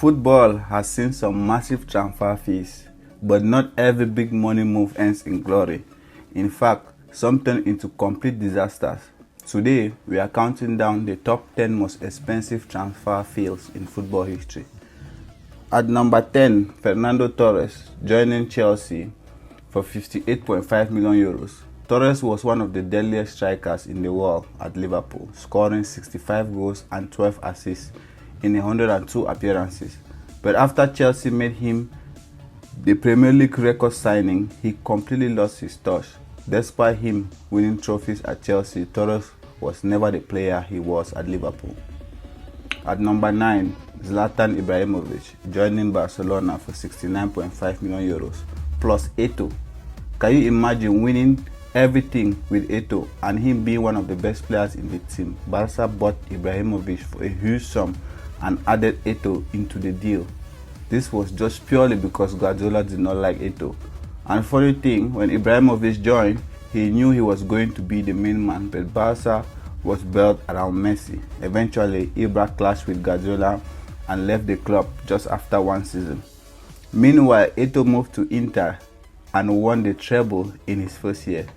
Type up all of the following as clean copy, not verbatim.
Football has seen some massive transfer fees, but not every big money move ends in glory. In fact, some turn into complete disasters. Today, we are counting down the top 10 most expensive transfer fees in football history. At number 10, Fernando Torres joining Chelsea for 58.5 million euros. Torres was one of the deadliest strikers in the world at Liverpool, scoring 65 goals and 12 assists in 102 appearances. But after Chelsea made him the Premier League record signing, he completely lost his touch. Despite him winning trophies at Chelsea, Torres was never the player he was at Liverpool. At number 9, Zlatan Ibrahimovic joining Barcelona for 69.5 million euros plus Eto'o. Can you imagine winning everything with Eto'o and him being one of the best players in the team? Barca bought Ibrahimovic for a huge sum and added Eto'o into the deal. This was just purely because Guardiola did not like Eto'o. And funny thing, when Ibrahimovic joined, he knew he was going to be the main man, but Barca was built around Messi. Eventually, Ibra clashed with Guardiola and left the club just after one season. Meanwhile, Eto'o moved to Inter and won the treble in his first year.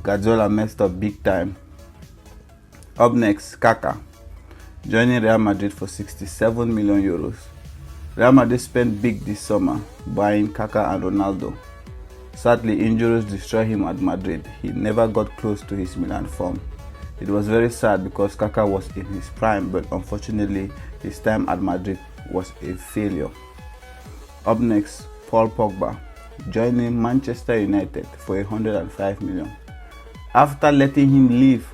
Guardiola messed up big time. Up next, Kaká joining Real Madrid for 67 million euros. Real Madrid spent big this summer buying Kaká and Ronaldo. Sadly, injuries destroyed him at Madrid. He never got close to his Milan form. It was very sad because Kaká was in his prime, but unfortunately, his time at Madrid was a failure. Up next, Paul Pogba joining Manchester United for 105 million. After letting him leave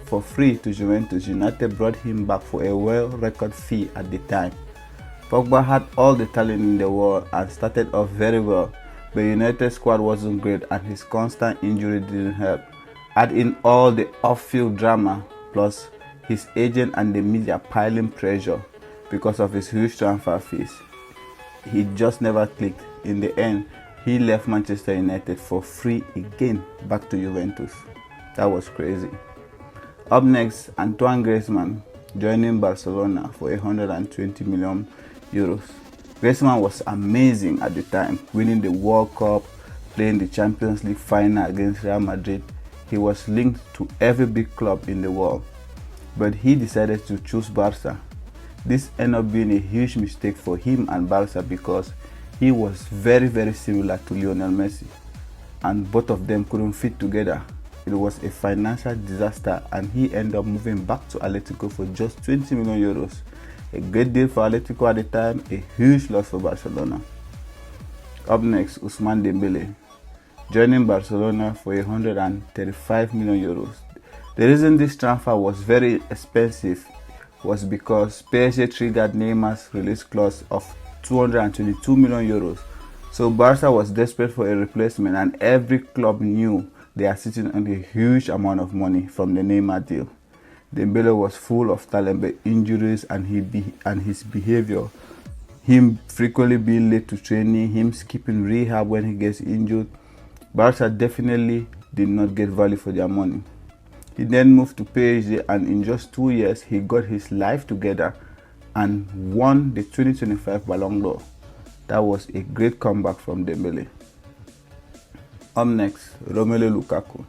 for free to Juventus, United brought him back for a world record fee at the time. Pogba had all the talent in the world and started off very well, but United's squad wasn't great and his constant injury didn't help. Add in all the off-field drama, plus his agent and the media piling pressure because of his huge transfer fees. He just never clicked. In the end, he left Manchester United for free again back to Juventus. That was crazy. Up next, Antoine Griezmann joining Barcelona for 120 million euros. Griezmann was amazing at the time, winning the World Cup, playing the Champions League final against Real Madrid. He was linked to every big club in the world, but he decided to choose Barca. This ended up being a huge mistake for him and Barca because he was very similar to Lionel Messi, and both of them couldn't fit together. It was a financial disaster and he ended up moving back to Atletico for just 20 million euros. A great deal for Atletico at the time, a huge loss for Barcelona. Up next, Ousmane Dembele joining Barcelona for 135 million euros. The reason this transfer was very expensive was because PSG triggered Neymar's release clause of 222 million euros. So Barca was desperate for a replacement and every club knew they are sitting on a huge amount of money from the Neymar deal. Dembele was full of talent, but injuries and his behavior, him frequently being late to training, him skipping rehab when he gets injured, Barca definitely did not get value for their money. He then moved to PSG and in just 2 years, he got his life together and won the 2025 Ballon d'Or. That was a great comeback from Dembele. Up next, Romelu Lukaku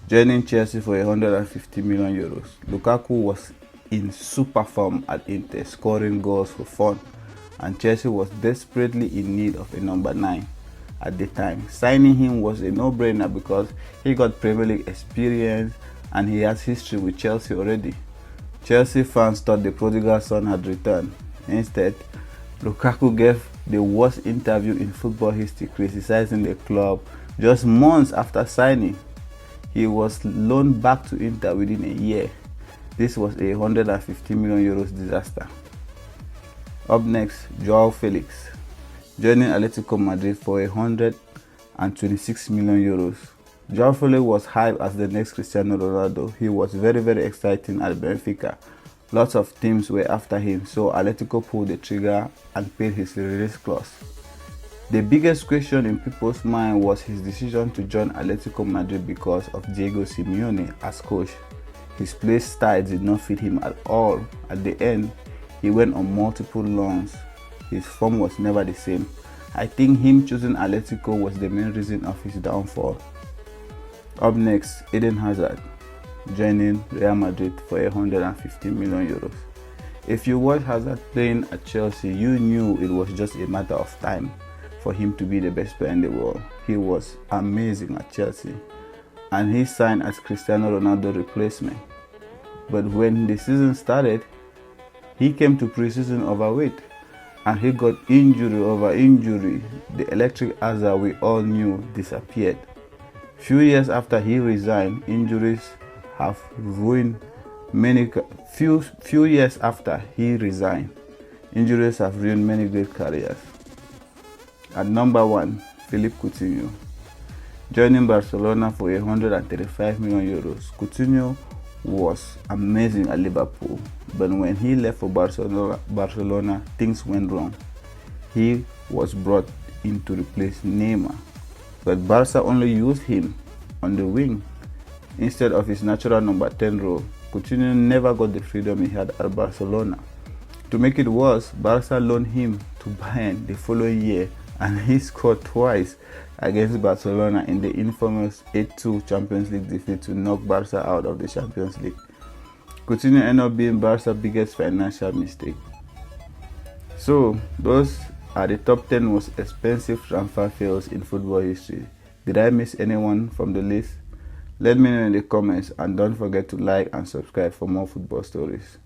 joining Chelsea for 150 million euros. Lukaku was in super form at Inter, scoring goals for fun, and Chelsea was desperately in need of a number 9 at the time. Signing him was a no-brainer because he got Premier League experience and he has history with Chelsea already. Chelsea fans thought the prodigal son had returned. Instead, Lukaku gave the worst interview in football history, criticizing the club just months after signing. He was loaned back to Inter within a year. This was a 150 million euros disaster. Up next, Joao Felix joining Atletico Madrid for 126 million euros. Joao Felix was hyped as the next Cristiano Ronaldo. He was very exciting at Benfica. Lots of teams were after him, so Atletico pulled the trigger and paid his release clause. The biggest question in people's mind was his decision to join Atletico Madrid because of Diego Simeone as coach. His play style did not fit him at all. At the end, he went on multiple loans. his form was never the same. I think him choosing Atletico was the main reason of his downfall. Up next, Eden Hazard joining Real Madrid for 150 million euros. If you watch Hazard playing at Chelsea, you knew it was just a matter of time for him to be the best player in the world. He was amazing at Chelsea, and he signed as Cristiano Ronaldo replacement. But when the season started, he came to pre-season overweight, and he got injury over injury. The electric Hazard we all knew disappeared. Few years after he resigned, injuries have ruined many. Few years after he resigned, injuries have ruined many great careers. At number 1, Philippe Coutinho joining Barcelona for 135 million euros. Coutinho was amazing at Liverpool, but when he left for Barcelona, things went wrong. He was brought in to replace Neymar, but Barca only used him on the wing instead of his natural number 10 role. Coutinho never got the freedom he had at Barcelona. To make it worse, Barca loaned him to Bayern the following year, and he scored twice against Barcelona in the infamous 8-2 Champions League defeat to knock Barca out of the Champions League. Coutinho ended up being Barca's biggest financial mistake. So, those are the top 10 most expensive transfer fails in football history. Did I miss anyone from the list? Let me know in the comments, and don't forget to like and subscribe for more football stories.